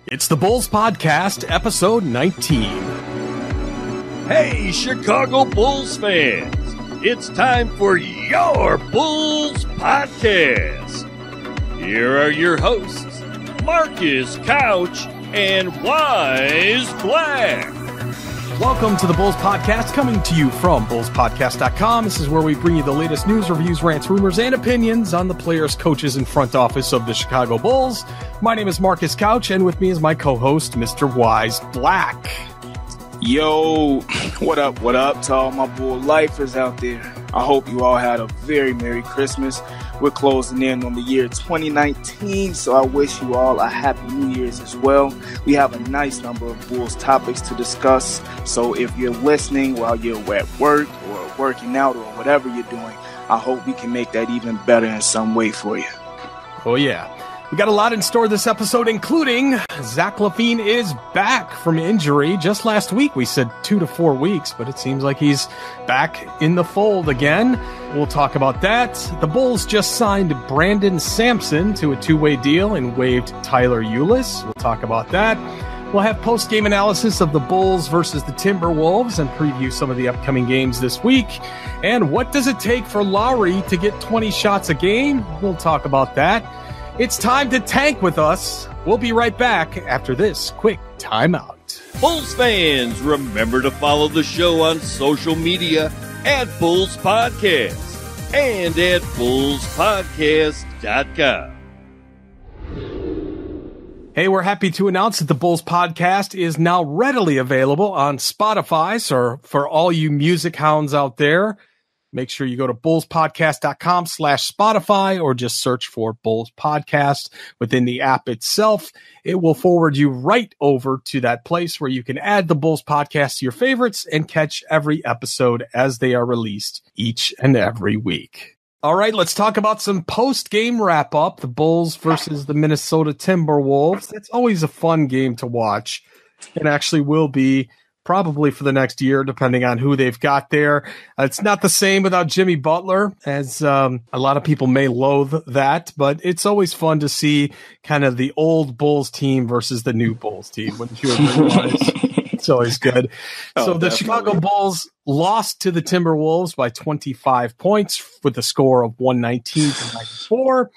It's the Bulls Podcast, episode 19. Hey, Chicago Bulls fans! It's time for your Bulls Podcast. Here are your hosts, Marcus Couch and Wise Black. Welcome to the Bulls Podcast, coming to you from bullspodcast.com. This is where we bring you the latest news, reviews, rants, rumors, and opinions on the players, coaches, and front office of the Chicago Bulls. My name is Marcus Couch, and with me is my co-host, Mr. Wise Black. Yo, what up to all my Bull lifers out there. I hope you all had a very Merry Christmas. We're closing in on the year 2019, so I wish you all a Happy New Year's as well. We have a nice number of Bulls topics to discuss, so if you're listening while you're at work or working out or whatever you're doing, I hope we can make that even better in some way for you. Oh, yeah. We got a lot in store this episode, including Zach LaVine is back from injury. Just last week, we said 2 to 4 weeks, but it seems like he's back in the fold again. We'll talk about that. The Bulls just signed Brandon Sampson to a two-way deal and waived Tyler Ulis. We'll talk about that. We'll have post-game analysis of the Bulls versus the Timberwolves and preview some of the upcoming games this week. And what does it take for Lauri to get 20 shots a game? We'll talk about that. It's time to tank with us. We'll be right back after this quick timeout. Bulls fans, remember to follow the show on social media at Bulls Podcast and at bullspodcast.com. Hey, we're happy to announce that the Bulls Podcast is now readily available on Spotify. So for all you music hounds out there, make sure you go to bullspodcast.com/Spotify or just search for Bulls Podcast within the app itself. It will forward you right over to that place where you can add the Bulls Podcast to your favorites and catch every episode as they are released each and every week. All right, let's talk about some post-game wrap-up. The Bulls versus the Minnesota Timberwolves. That's always a fun game to watch and actually will be probably for the next year, depending on who they've got there. It's not the same without Jimmy Butler, as a lot of people may loathe that, but it's always fun to see kind of the old Bulls team versus the new Bulls team. Wouldn't you agree? It's always good. So the Chicago Bulls lost to the Timberwolves by 25 points with a score of 119-94.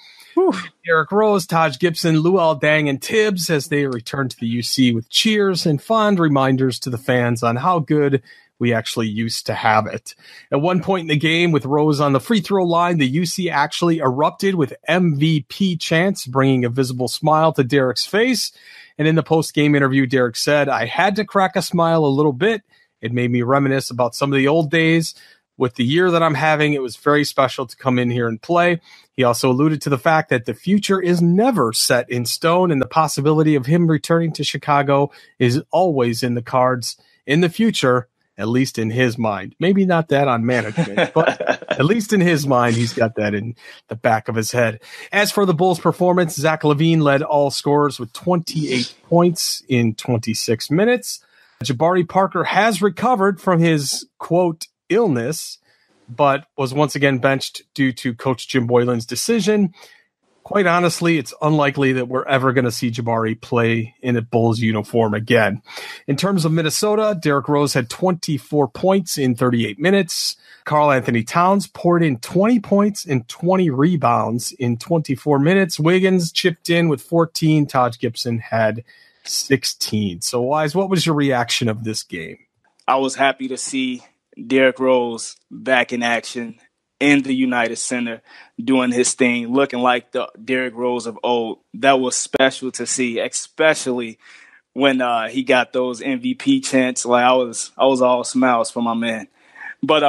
Derrick Rose, Taj Gibson, Luol Deng, and Tibbs as they return to the UC with cheers and fond reminders to the fans on how good we actually used to have it. At one point in the game, with Rose on the free throw line, the UC actually erupted with MVP chants, bringing a visible smile to Derrick's face. And in the post-game interview, Derrick said, "I had to crack a smile a little bit. It made me reminisce about some of the old days. With the year that I'm having, it was very special to come in here and play." He also alluded to the fact that the future is never set in stone and the possibility of him returning to Chicago is always in the cards in the future, at least in his mind. Maybe not that on management, but at least in his mind, he's got that in the back of his head. As for the Bulls' performance, Zach LaVine led all scorers with 28 points in 26 minutes. Jabari Parker has recovered from his, quote, illness, but was once again benched due to Coach Jim Boylan's decision. Quite honestly, it's unlikely that we're ever going to see Jabari play in a Bulls uniform again. In terms of Minnesota, Derrick Rose had 24 points in 38 minutes. Karl Anthony Towns poured in 20 points and 20 rebounds in 24 minutes. Wiggins chipped in with 14. Taj Gibson had 16. So, Wise, what was your reaction of this game? I was happy to see Derrick Rose back in action in the United Center, doing his thing, looking like the Derrick Rose of old. That was special to see, especially when he got those MVP chants. Like I was all smiles for my man. But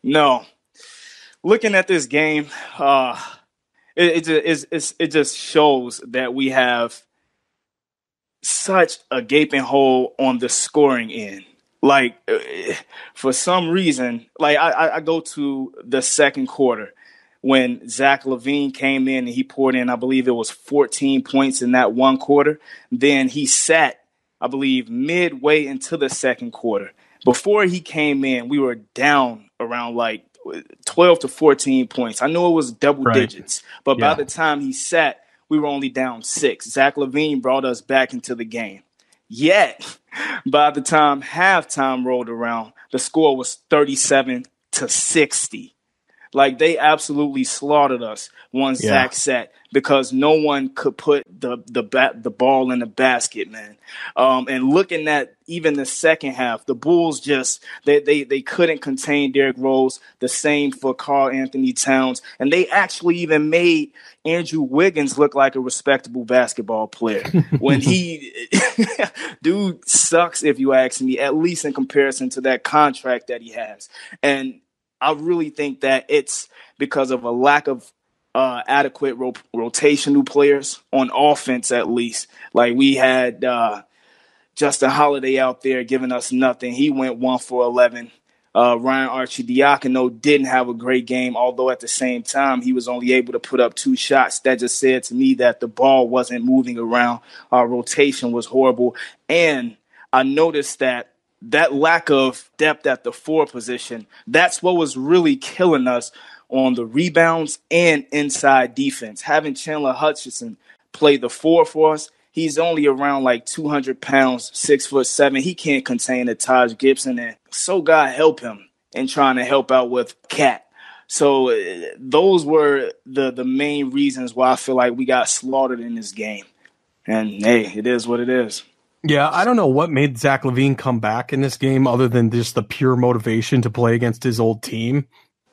no, looking at this game, it just shows that we have such a gaping hole on the scoring end. Like, for some reason, like I go to the second quarter when Zach LaVine came in and he poured in, I believe it was 14 points in that one quarter. Then he sat, I believe, midway into the second quarter. Before he came in, we were down around like 12 to 14 points. I know it was double digits, but by the time he sat, we were only down 6. Zach LaVine brought us back into the game. Yet, by the time halftime rolled around, the score was 37-60. Like, they absolutely slaughtered us once Zach sat, because no one could put the ball in the basket, man. And looking at even the second half, the Bulls just they couldn't contain Derrick Rose. The same for Karl Anthony Towns, and they actually even made Andrew Wiggins look like a respectable basketball player when dude sucks, if you ask me, at least in comparison to that contract that he has. And I really think that it's because of a lack of adequate rotational players on offense, at least. Like, we had Justin Holiday out there giving us nothing. He went 1 for 11. Ryan Arcidiacono didn't have a great game, although at the same time he was only able to put up 2 shots. That just said to me that the ball wasn't moving around. Our rotation was horrible. And I noticed that lack of depth at the 4 position, that's what was really killing us on the rebounds and inside defense. Having Chandler Hutchison play the 4 for us, he's only around like 200 pounds, 6'7". He can't contain a Taj Gibson, and so God help him in trying to help out with Cat. So those were the main reasons why I feel like we got slaughtered in this game. And hey, it is what it is. Yeah, I don't know what made Zach LaVine come back in this game other than just the pure motivation to play against his old team.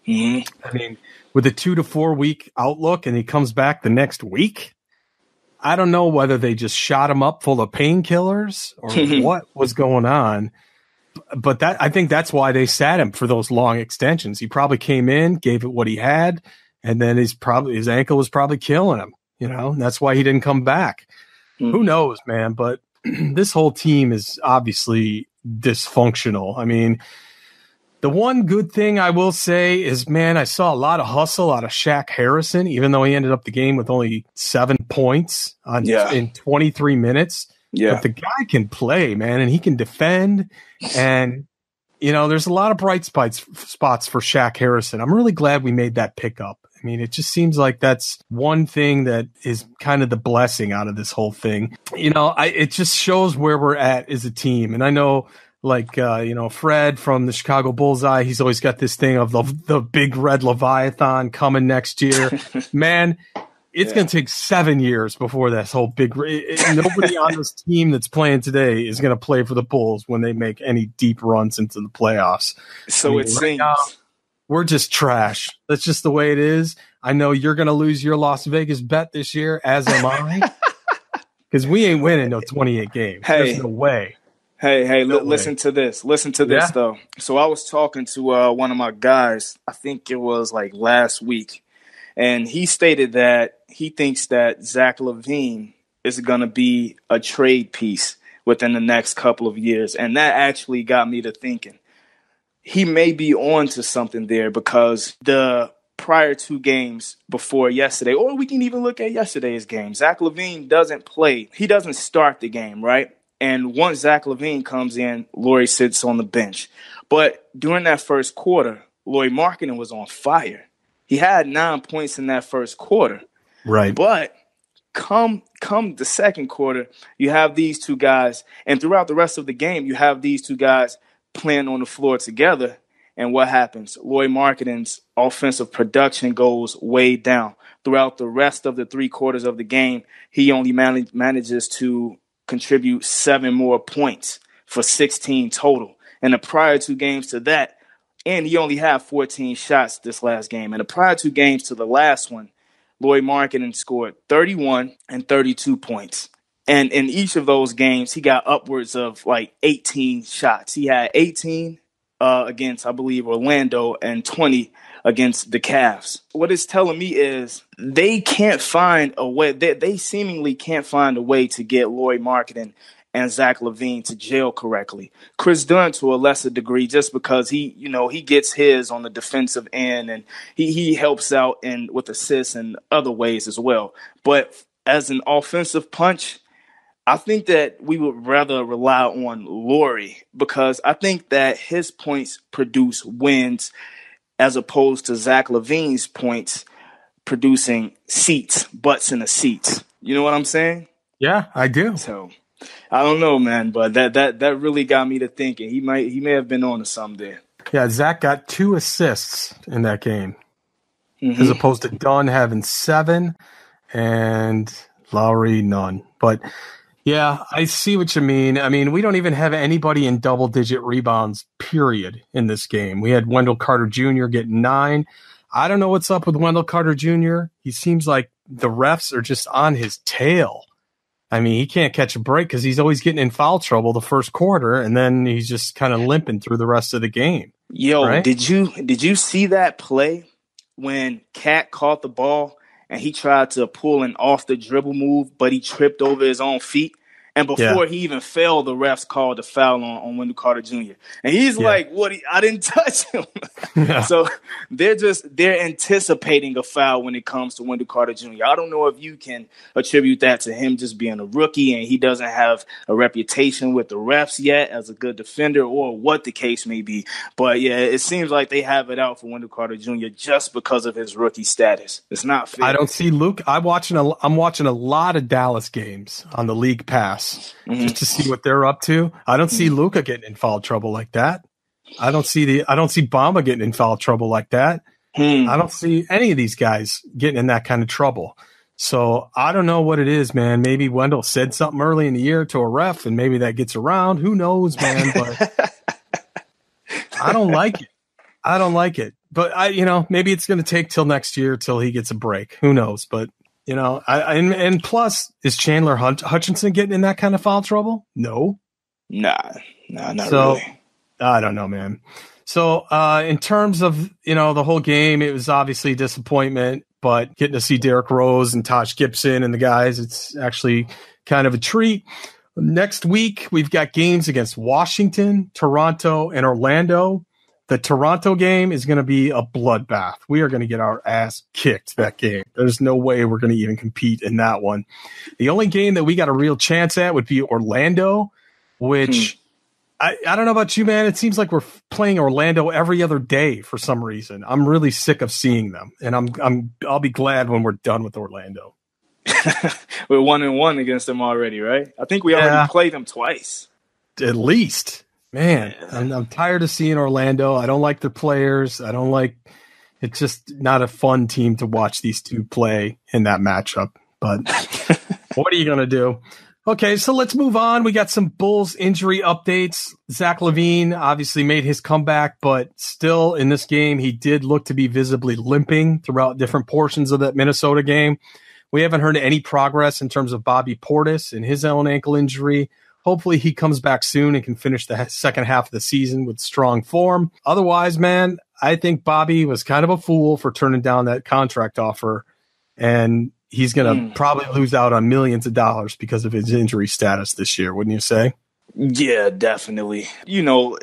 Mm-hmm. I mean, with a 2 to 4 week outlook and he comes back the next week, I don't know whether they just shot him up full of painkillers or what was going on. But I think that's why they sat him for those long extensions. He probably came in, gave it what he had, and then his ankle was probably killing him, and that's why he didn't come back. Who knows, man? But this whole team is obviously dysfunctional. I mean, the one good thing I will say is, man, I saw a lot of hustle out of Shaq Harrison, even though he ended up the game with only 7 points in 23 minutes. Yeah. But the guy can play, man, and he can defend. And, there's a lot of bright spots for Shaq Harrison. I'm really glad we made that pickup. I mean, it just seems like that's one thing that is kind of the blessing out of this whole thing. It just shows where we're at as a team. And I know, Fred from the Chicago Bullseye, he's always got this thing of the big red Leviathan coming next year. Man, it's going to take 7 years before this whole big nobody on this team that's playing today is going to play for the Bulls when they make any deep runs into the playoffs. So it seems. Now, we're just trash. That's just the way it is. I know you're going to lose your Las Vegas bet this year, as am I, because we ain't winning no 28 games. There's no way. Hey, listen to this. Listen to this, though. So I was talking to one of my guys, I think it was like last week, and he stated that he thinks that Zach LaVine is going to be a trade piece within the next couple of years. And that actually got me to thinking. He may be on to something there, because the prior 2 games before yesterday, or we can even look at yesterday's game, Zach LaVine doesn't play. He doesn't start the game, right? And once Zach LaVine comes in, Lauri sits on the bench. But during that first quarter, Lauri Markkanen was on fire. He had 9 points in that first quarter. Right. But come the second quarter, you have these 2 guys, and throughout the rest of the game, you have these 2 guys playing on the floor together, and what happens? Lauri Markkanen's offensive production goes way down. Throughout the rest of the 3 quarters of the game, he only manages to contribute 7 more points for 16 total. And the prior 2 games to that, and he only had 14 shots this last game. And the prior 2 games to the last one, Lauri Markkanen scored 31 and 32 points. And in each of those games, he got upwards of like 18 shots. He had 18 against, I believe, Orlando and 20 against the Cavs. What it's telling me is they can't find a way. They seemingly can't find a way to get Lauri Markkanen and Zach LaVine to gel correctly. Chris Dunn to a lesser degree, just because he gets his on the defensive end, and he helps out with assists and other ways as well. But as an offensive punch, I think that we would rather rely on Lauri, because I think that his points produce wins as opposed to Zach LaVine's points producing butts in the seats. You know what I'm saying? Yeah, I do. So I don't know, man, but that really got me to thinking. He may have been on to something there. Yeah, Zach got 2 assists in that game, Mm-hmm. as opposed to Dunn having 7 and Lauri none. But yeah, I see what you mean. I mean, we don't even have anybody in double-digit rebounds, period, in this game. We had Wendell Carter Jr. get 9. I don't know what's up with Wendell Carter Jr. He seems like the refs are just on his tail. I mean, he can't catch a break because he's always getting in foul trouble the first quarter, and then he's just kind of limping through the rest of the game. Yo, right? did you see that play when Cat caught the ball and he tried to pull an off the dribble move, but he tripped over his own feet? And before he even fell, the refs called a foul on Wendell Carter Jr. And he's like, "What? I didn't touch him." So they're anticipating a foul when it comes to Wendell Carter Jr. I don't know if you can attribute that to him just being a rookie and he doesn't have a reputation with the refs yet as a good defender, or what the case may be. But yeah, it seems like they have it out for Wendell Carter Jr. just because of his rookie status. It's not fair. I don't see Luke. I'm watching a lot of Dallas games on the League Pass. Just to see what they're up to. I don't see Luka getting in foul trouble like that. I don't see Bamba getting in foul trouble like that. I don't see any of these guys getting in that kind of trouble. So I don't know what it is, man. Maybe Wendell said something early in the year to a ref, and maybe that gets around. Who knows, man? But I don't like it. But maybe it's going to take till next year till he gets a break. Who knows? But and plus, is Chandler Hutchinson getting in that kind of foul trouble? No. Nah, not really. I don't know, man. So in terms of, the whole game, it was obviously a disappointment, but getting to see Derrick Rose and Taj Gibson and the guys, it's actually kind of a treat. Next week, we've got games against Washington, Toronto, and Orlando. The Toronto game is going to be a bloodbath. We are going to get our ass kicked that game. There's no way we're going to even compete in that one. The only game that we got a real chance at would be Orlando, which I don't know about you, man. It seems like we're playing Orlando every other day for some reason. I'm really sick of seeing them, and I'll be glad when we're done with Orlando. We're 1-1 against them already, right? I think we already played them twice. At least. Man, I'm tired of seeing Orlando. I don't like their players. It's just not a fun team to watch these two play in that matchup. But what are you going to do? Okay, so let's move on. We got some Bulls injury updates. Zach LaVine obviously made his comeback, but still in this game, he did look to be visibly limping throughout different portions of that Minnesota game. We haven't heard any progress in terms of Bobby Portis and his own ankle injury. Hopefully he comes back soon and can finish the second half of the season with strong form. Otherwise, man, I think Bobby was kind of a fool for turning down that contract offer, and he's going to probably lose out on millions of dollars because of his injury status this year, wouldn't you say? Yeah, definitely. You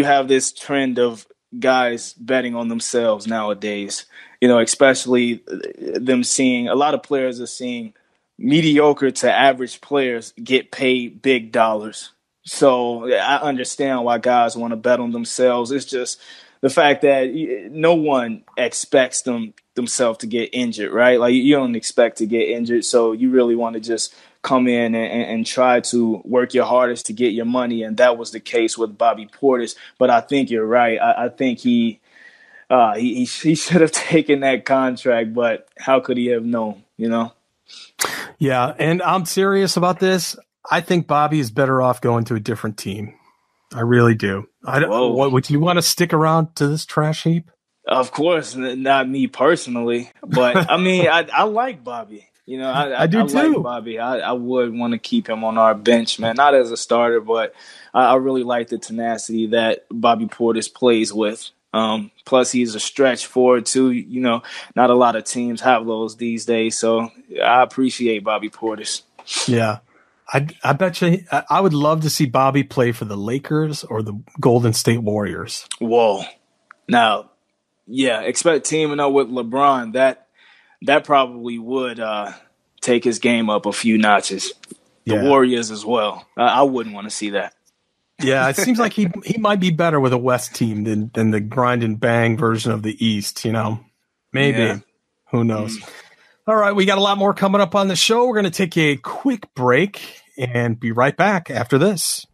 have this trend of guys betting on themselves nowadays, especially them seeing – a lot of players are seeing – mediocre to average players get paid big dollars. So I understand why guys want to bet on themselves. It's just the fact that no one expects themselves to get injured, right? Like you don't expect to get injured. So you really want to just come in and try to work your hardest to get your money. And that was the case with Bobby Portis. But I think you're right. I think he should have taken that contract, but how could he have known, Yeah, and I'm serious about this. I think Bobby is better off going to a different team. I really do. Would you want to stick around to this trash heap? Of course, not me personally, but I mean, I like Bobby. I do too. Like Bobby. I would want to keep him on our bench, man. Not as a starter, but I really like the tenacity that Bobby Portis plays with. Plus he's a stretch forward too. Not a lot of teams have those these days. So I appreciate Bobby Portis. Yeah. I bet you I would love to see Bobby play for the Lakers or the Golden State Warriors. Whoa. Now, yeah, expect teaming up with LeBron. That probably would take his game up a few notches. The Warriors as well. I wouldn't want to see that. Yeah, it seems like he might be better with a West team than the grind and bang version of the East, Maybe. Yeah. Who knows? All right, we got a lot more coming up on the show. We're going to take a quick break and be right back after this.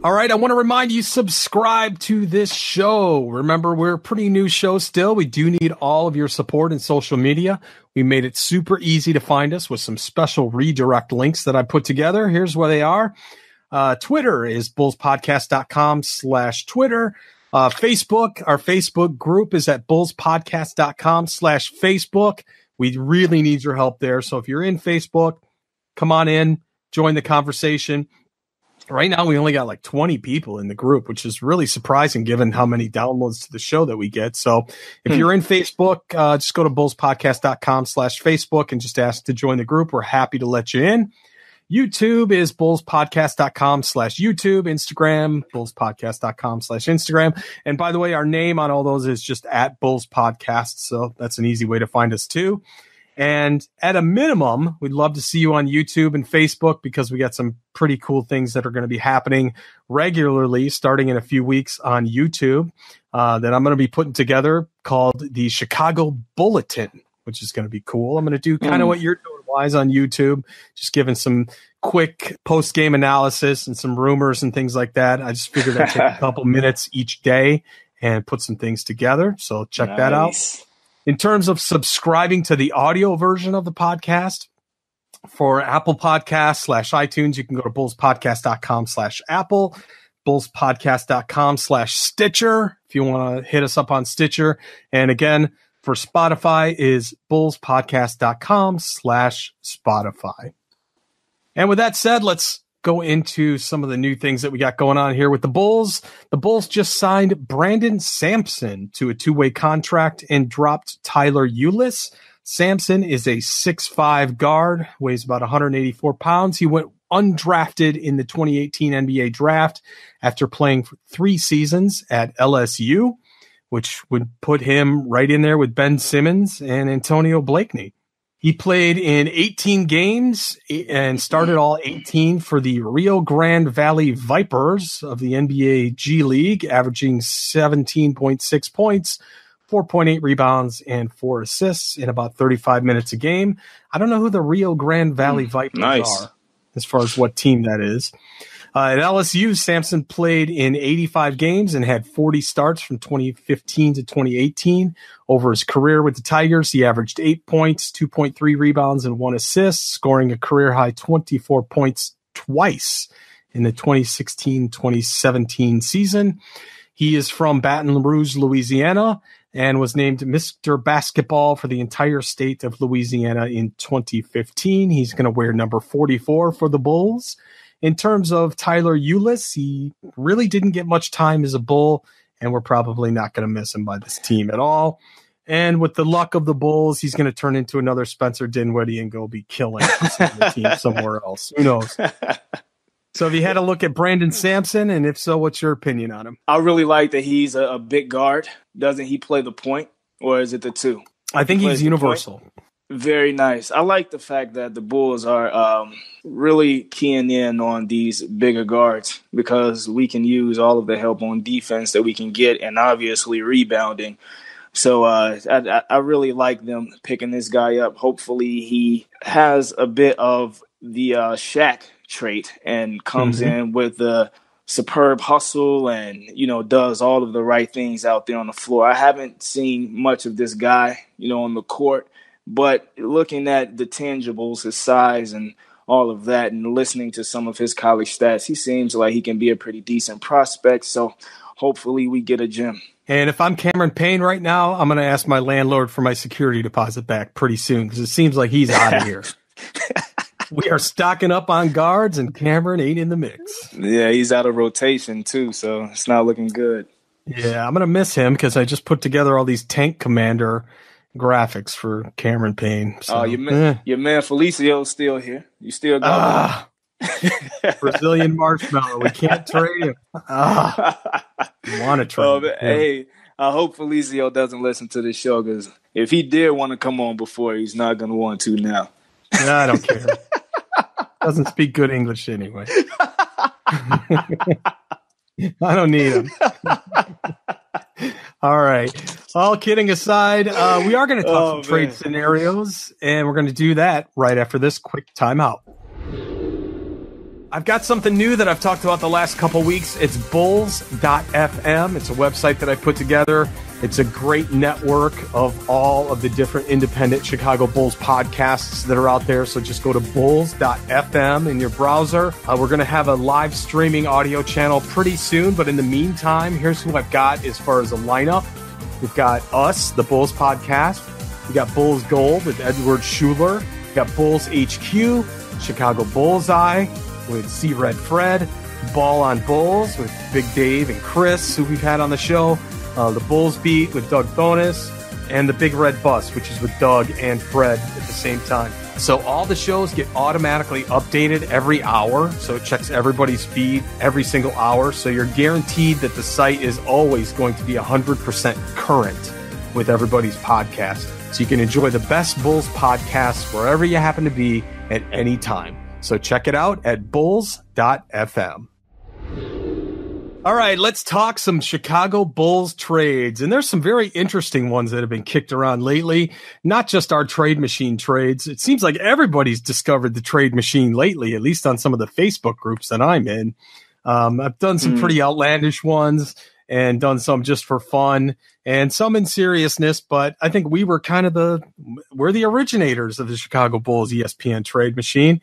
All right, I want to remind you, subscribe to this show. Remember, we're a pretty new show still. We do need all of your support in social media. We made it super easy to find us with some special redirect links that I put together. Here's where they are. Twitter is bullspodcast.com/Twitter. Facebook, our Facebook group is at bullspodcast.com/Facebook. We really need your help there. So if you're in Facebook, come on in, join the conversation. Right now, we only got like 20 people in the group, which is really surprising given how many downloads to the show that we get. So if you're in Facebook, just go to bullspodcast.com/Facebook and just ask to join the group. We're happy to let you in. YouTube is bullspodcast.com/YouTube. Instagram, bullspodcast.com/Instagram. And by the way, our name on all those is just at Bulls Podcast. So that's an easy way to find us too. And at a minimum, we'd love to see you on YouTube and Facebook because we got some pretty cool things that are going to be happening regularly starting in a few weeks on YouTube that I'm going to be putting together called the Chicago Bulletin, which is going to be cool. I'm going to do kind of what you're doing, Wise, on YouTube, just giving some quick post-game analysis and some rumors and things like that. I just figured I'd take a couple minutes each day and put some things together. So check that out. In terms of subscribing to the audio version of the podcast, for Apple Podcasts /iTunes, you can go to bullspodcast.com/Apple, bullspodcast.com/Stitcher if you want to hit us up on Stitcher. And again, for Spotify is bullspodcast.com/Spotify. And with that said, let's go into some of the new things that we got going on here with the Bulls. The Bulls just signed Brandon Sampson to a two-way contract and dropped Tyler Ulis. Sampson is a 6'5" guard, weighs about 184 pounds. He went undrafted in the 2018 NBA draft after playing for 3 seasons at LSU, which would put him right in there with Ben Simmons and Antonio Blakeney. He played in 18 games and started all 18 for the Rio Grande Valley Vipers of the NBA G League, averaging 17.6 points, 4.8 rebounds, and 4 assists in about 35 minutes a game. I don't know who the Rio Grande Valley Vipers are as far as what team that is. At LSU, Sampson played in 85 games and had 40 starts from 2015 to 2018. Over his career with the Tigers, he averaged 8 points, 2.3 rebounds, and 1 assist, scoring a career-high 24 points twice in the 2016-2017 season. He is from Baton Rouge, Louisiana, and was named Mr. Basketball for the entire state of Louisiana in 2015. He's going to wear number 44 for the Bulls. In terms of Tyler Ulis, he really didn't get much time as a Bull, and we're probably not going to miss him by this team at all. And with the luck of the Bulls, he's going to turn into another Spencer Dinwiddie and go be killing the team somewhere else. Who knows? So have you had a look at Brandon Sampson, and if so, what's your opinion on him? I really like that he's a big guard. Doesn't he play the point, or is it the two? I think he's universal. Very nice. I like the fact that the Bulls are really keying in on these bigger guards because we can use all of the help on defense that we can get and obviously rebounding. So I really like them picking this guy up. Hopefully he has a bit of the Shaq trait and comes in with the superb hustle and, does all of the right things out there on the floor. I haven't seen much of this guy, on the court. But looking at the tangibles, his size and all of that, and listening to some of his college stats, he seems like he can be a pretty decent prospect. So hopefully we get a gem. And if I'm Cameron Payne right now, I'm going to ask my landlord for my security deposit back pretty soon because it seems like he's out of here. We are stocking up on guards, and Cameron ain't in the mix. Yeah, he's out of rotation too, so it's not looking good. Yeah, I'm going to miss him because I just put together all these Tank Commander graphics for Cameron Payne. So, your man Felicio's still here. You still got Brazilian marshmallow. We can't trade him. Want to trade him. Hey, I hope Felicio doesn't listen to this show because if he did want to come on before, he's not going to want to now. No, I don't care. Doesn't speak good English anyway. I don't need him. All right. All kidding aside, we are going to talk some trade scenarios, and we're going to do that right after this quick timeout. I've got something new that I've talked about the last couple weeks. It's bulls.fm. It's a website that I put together. It's a great network of all of the different independent Chicago Bulls podcasts that are out there. So just go to bulls.fm in your browser. We're going to have a live streaming audio channel pretty soon. But in the meantime, here's who I've got as far as a lineup. We've got us, the Bulls podcast. We got Bulls Gold with Edward Schuler. We got Bulls HQ, Chicago Bullseye with C Red Fred, Ball on Bulls with Big Dave and Chris, who we've had on the show, the Bulls Beat with Doug Bonus, and the Big Red Bus, which is with Doug and Fred at the same time. So all the shows get automatically updated every hour, so it checks everybody's feed every single hour, so you're guaranteed that the site is always going to be 100% current with everybody's podcast. So you can enjoy the best Bulls podcasts wherever you happen to be at any time. So check it out at bulls.fm. All right, let's talk some Chicago Bulls trades. And there's some very interesting ones that have been kicked around lately. Not just our trade machine trades. It seems like everybody's discovered the trade machine lately, at least on some of the Facebook groups that I'm in. I've done some pretty outlandish ones and done some just for fun and some in seriousness. But I think we were we're the originators of the Chicago Bulls ESPN trade machine.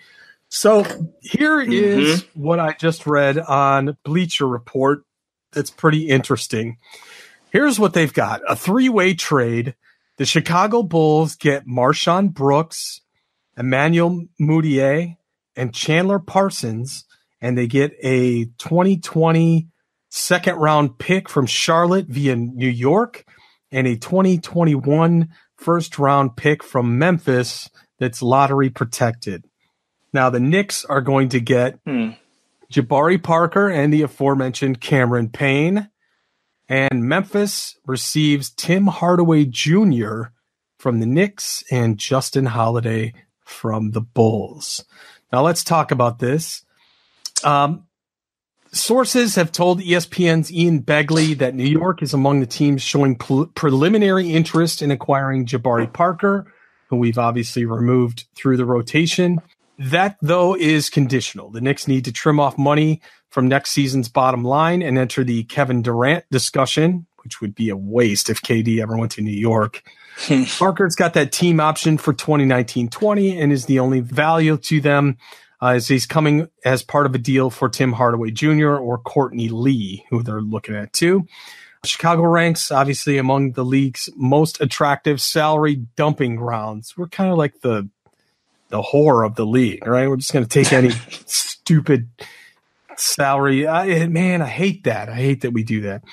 So here is what I just read on Bleacher Report that's pretty interesting. Here's what they've got. A three-way trade. The Chicago Bulls get Marshawn Brooks, Emmanuel Mudiay, and Chandler Parsons, and they get a 2020 second-round pick from Charlotte via New York and a 2021 first-round pick from Memphis that's lottery protected. Now, the Knicks are going to get Jabari Parker and the aforementioned Cameron Payne. And Memphis receives Tim Hardaway Jr. from the Knicks and Justin Holiday from the Bulls. Now, let's talk about this. Sources have told ESPN's Ian Begley that New York is among the teams showing preliminary interest in acquiring Jabari Parker, who we've obviously removed through the rotation. That, though, is conditional. The Knicks need to trim off money from next season's bottom line and enter the Kevin Durant discussion, which would be a waste if KD ever went to New York. Parker's got that team option for 2019-20 and is the only value to them as he's coming as part of a deal for Tim Hardaway Jr. or Courtney Lee, who they're looking at too. Chicago ranks, obviously, among the league's most attractive salary dumping grounds. We're kind of like the whore of the league, right? We're just going to take any stupid salary. Man, I hate that. I hate that we do that.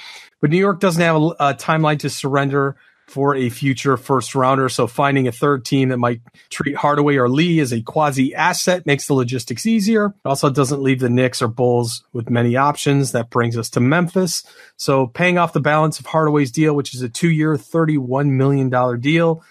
But New York doesn't have a timeline to surrender for a future first rounder. So finding a third team that might treat Hardaway or Lee as a quasi asset makes the logistics easier. It also doesn't leave the Knicks or Bulls with many options. That brings us to Memphis. So paying off the balance of Hardaway's deal, which is a 2-year, $31 million deal,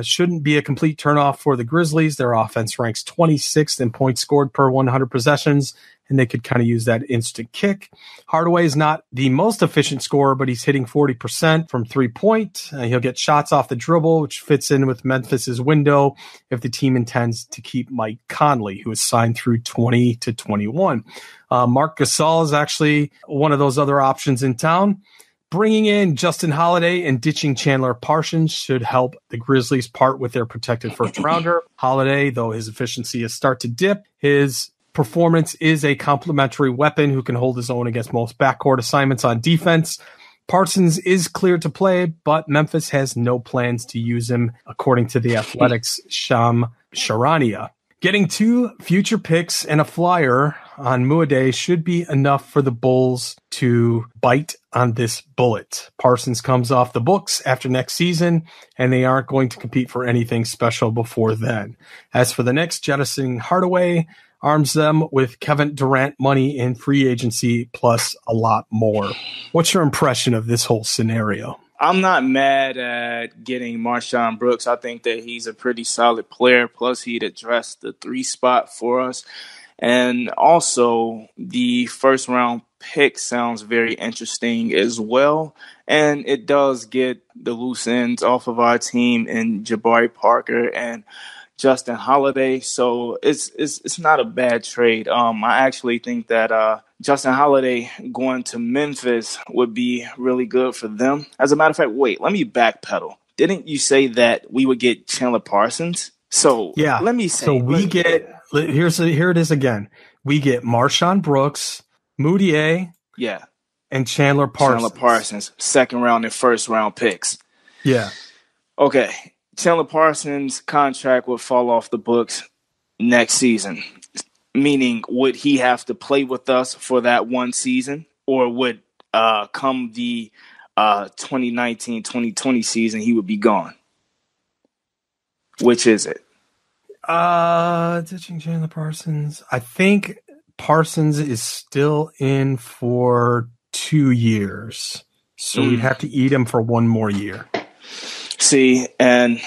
shouldn't be a complete turnoff for the Grizzlies. Their offense ranks 26th in points scored per 100 possessions, and they could kind of use that instant kick. Hardaway is not the most efficient scorer, but he's hitting 40% from three-point. He'll get shots off the dribble, which fits in with Memphis's window if the team intends to keep Mike Conley, who is signed through 20 to 21. Marc Gasol is actually one of those other options in town. Bringing in Justin Holiday and ditching Chandler Parsons should help the Grizzlies part with their protected first rounder. Holiday, though his efficiency is start to dip, his performance is a complementary weapon who can hold his own against most backcourt assignments on defense. Parsons is cleared to play, but Memphis has no plans to use him, according to the Athletics' Sham Charania. Getting 2 future picks and a flyer on Mudiay should be enough for the Bulls to bite on this bullet. Parsons comes off the books after next season, and they aren't going to compete for anything special before then. As for the Knicks, jettisoning Hardaway arms them with Kevin Durant money in free agency plus a lot more. What's your impression of this whole scenario? I'm not mad at getting Marshawn Brooks. I think that he's a pretty solid player. Plus, he'd address the 3 spot for us. And also, the first round pick sounds very interesting as well. And it does get the loose ends off of our team in Jabari Parker and Justin Holiday. So it's not a bad trade. I actually think that Justin Holiday going to Memphis would be really good for them. As a matter of fact, wait, let me backpedal. Didn't you say that we would get Chandler Parsons? So yeah, let me say. So here it is again. We get Marshawn Brooks, Moutier, and Chandler Parsons. Second round and first round picks. Yeah. Okay. Chandler Parsons' contract would fall off the books next season. Meaning, would he have to play with us for that one season? Or would come the 2019-2020 season, he would be gone? Which is it? Ditching Chandler Parsons. I think Parsons is still in for 2 years. So we'd have to eat him for one more year. See, and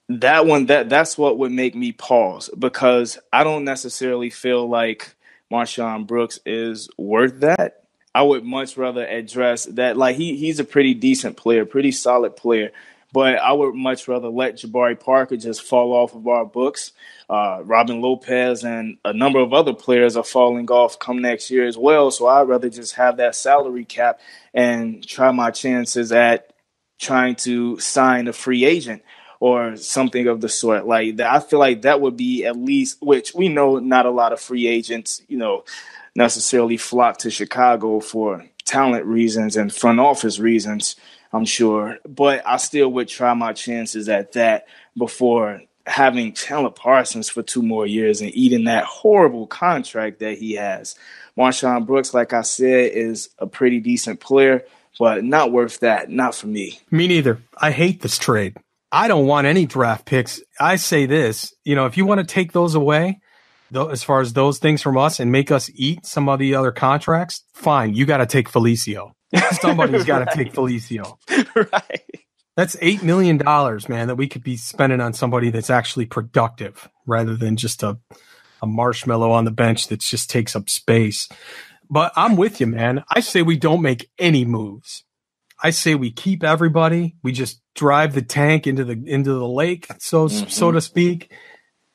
that's what would make me pause, because I don't necessarily feel like Marshawn Brooks is worth that. I would much rather address that. Like he's a pretty decent player, pretty solid player, but I would much rather let Jabari Parker just fall off of our books. Robin Lopez and a number of other players are falling off come next year as well. So I'd rather just have that salary cap and try my chances at trying to sign a free agent or something of the sort. Like I feel like that would be at least, which we know not a lot of free agents, necessarily flock to Chicago for talent reasons and front office reasons, I'm sure. But I still would try my chances at that before having Chandler Parsons for 2 more years and eating that horrible contract that he has. Marshawn Brooks, like I said, is a pretty decent player, but not worth that. Not for me. Me neither. I hate this trade. I don't want any draft picks. I say this, if you want to take those away, as far as those things from us and make us eat some of the other contracts, fine. You got to take Felicio. Somebody's got to take Felicio. Right. That's $8 million, man, that we could be spending on somebody that's actually productive rather than just a marshmallow on the bench that just takes up space. But I'm with you, man. I say we don't make any moves. I say we keep everybody. We just drive the tank into the lake, so to speak.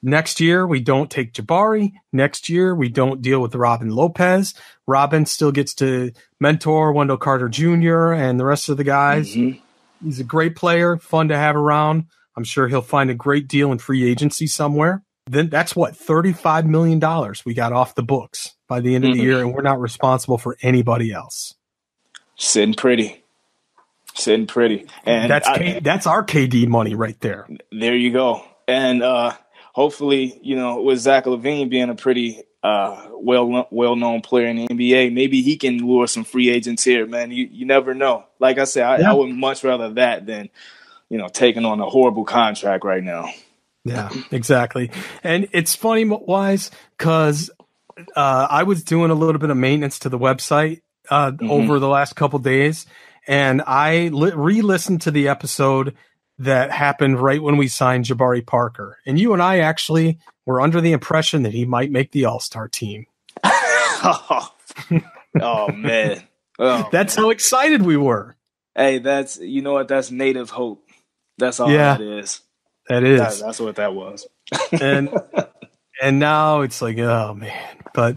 Next year, we don't take Jabari. Next year, we don't deal with Robin Lopez. Robin still gets to mentor Wendell Carter Jr. and the rest of the guys. Mm-hmm. He's a great player, fun to have around. I'm sure he'll find a great deal in free agency somewhere. Then that's $35 million we got off the books by the end of the year, and we're not responsible for anybody else. Sitting pretty. And that's our KD money right there. There you go. And hopefully, with Zach LaVine being a pretty well-known player in the NBA, maybe he can lure some free agents here, man. You never know. Like I said, I would much rather that than, taking on a horrible contract right now. Yeah, exactly. And it's funny, Wise, because I was doing a little bit of maintenance to the website over the last couple days, and I re-listened to the episode that happened right when we signed Jabari Parker. And you and I actually were under the impression that he might make the All-Star team. Oh, man. That's how excited we were. Hey, that's native hope. That's all that is. That is. That's what that was. And now it's like, oh, man. But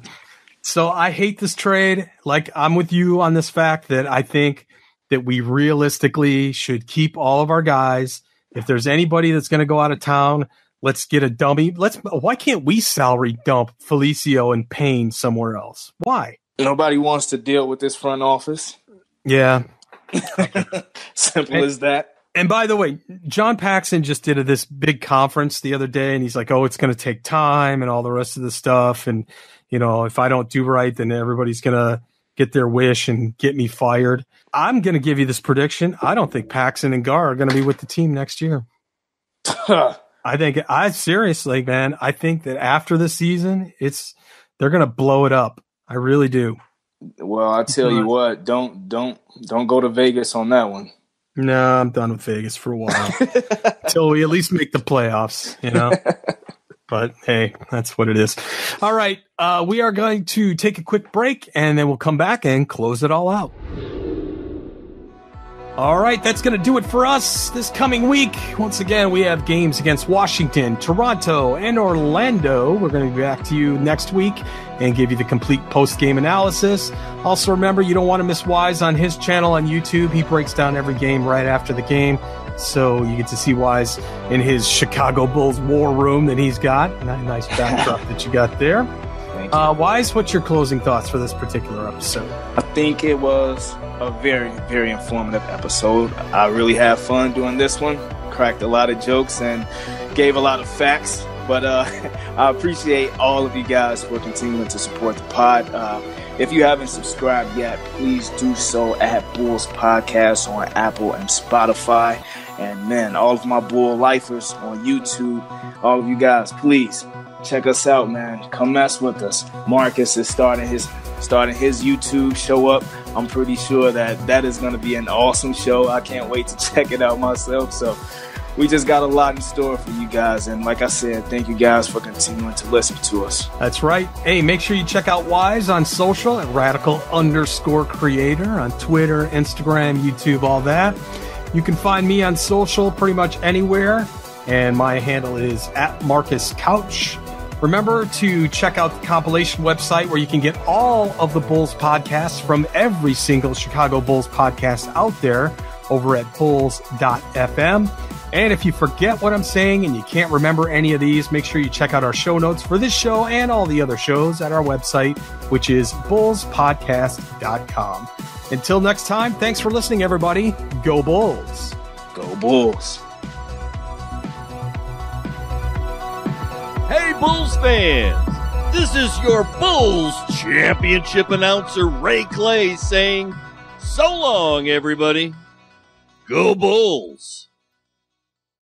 so I hate this trade. Like, I'm with you on this fact that I think that we realistically should keep all of our guys. If there's anybody that's going to go out of town, let's get a dummy. Why can't we salary dump Felicio and Payne somewhere else? Why? Nobody wants to deal with this front office. Yeah. Simple as that. And by the way, John Paxson just did this big conference the other day, and he's like, oh, it's going to take time and all the rest of the stuff. And, if I don't do right, then everybody's going to get their wish and get me fired. I'm going to give you this prediction. I don't think Paxson and Gar are going to be with the team next year. Seriously, man, I think that after the season, they're going to blow it up. I really do. Well, I tell you what, don't go to Vegas on that one. No, I'm done with Vegas for a while until we at least make the playoffs, but hey, that's what it is. All right. We are going to take a quick break, and then we'll come back and close it all out. All right, that's going to do it for us this coming week. Once again, we have games against Washington, Toronto, and Orlando. We're going to be back to you next week and give you the complete post-game analysis. Also, remember, you don't want to miss Wise on his channel on YouTube. He breaks down every game right after the game, so you get to see Wise in his Chicago Bulls war room that he's got. Nice backdrop that you got there. Wise, what's your closing thoughts for this particular episode? I think it was a very, very informative episode. I really had fun doing this one. Cracked a lot of jokes and gave a lot of facts. But I appreciate all of you guys for continuing to support the pod. If you haven't subscribed yet, please do so at Bulls Podcast on Apple and Spotify. And man, all of my Bull lifers on YouTube, all of you guys, please check us out, man. Come mess with us. Marcus is starting his YouTube show up. I'm pretty sure that is going to be an awesome show. I can't wait to check it out myself. So we just got a lot in store for you guys. And like I said, thank you guys for continuing to listen to us. That's right. Hey, make sure you check out Wise on social at radical_creator on Twitter, Instagram, YouTube, all that. You can find me on social pretty much anywhere. And my handle is @MarcusCouch. Remember to check out the compilation website where you can get all of the Bulls podcasts from every single Chicago Bulls podcast out there over at bulls.fm. And if you forget what I'm saying and you can't remember any of these, make sure you check out our show notes for this show and all the other shows at our website, which is bullspodcast.com. Until next time, thanks for listening, everybody. Go Bulls. Go Bulls. Hey, Bulls fans! This is your Bulls championship announcer, Ray Clay, saying, so long, everybody. Go Bulls!